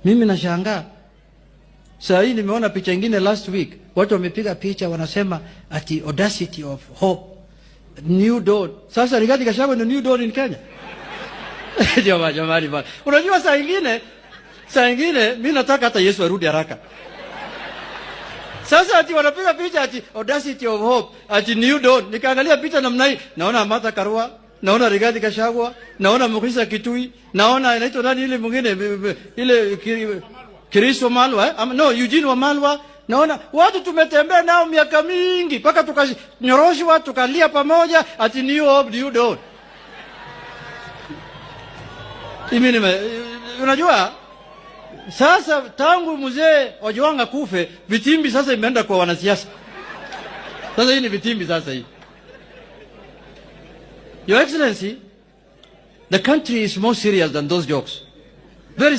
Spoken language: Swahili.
Mimi nashangaa. Saa hii nimeona picha nyingine last week. Watu wamepiga picha wanasema ati audacity of hope. New dawn. Sasa Rigathi Gachagua ni new dawn in Kenya. Jamani bana. Unajua saa ingine mimi nataka hata Yesu arudi haraka. Sasa ati wanapiga picha ati audacity of hope, ati new dawn. Nikaangalia picha namna hii, naona Martha Karua, naona Rigathi Gachagua, naona Mukisa Kitui, naona inaitwa nani ile mwingine ile Chris Wamalwa, no Eugene Wamalwa. Naona watu tumetembea nao miaka mingi mpaka tukanyoroshwa tukalia pamoja ati new hope, new dawn. Unajua sasa tangu mzee Ojwanga kufe vitimbi sasa imeenda kwa wanasiasa. Sasa hii ni vitimbi sasa hii. Your Excellency, the country is more serious than those jokes. Very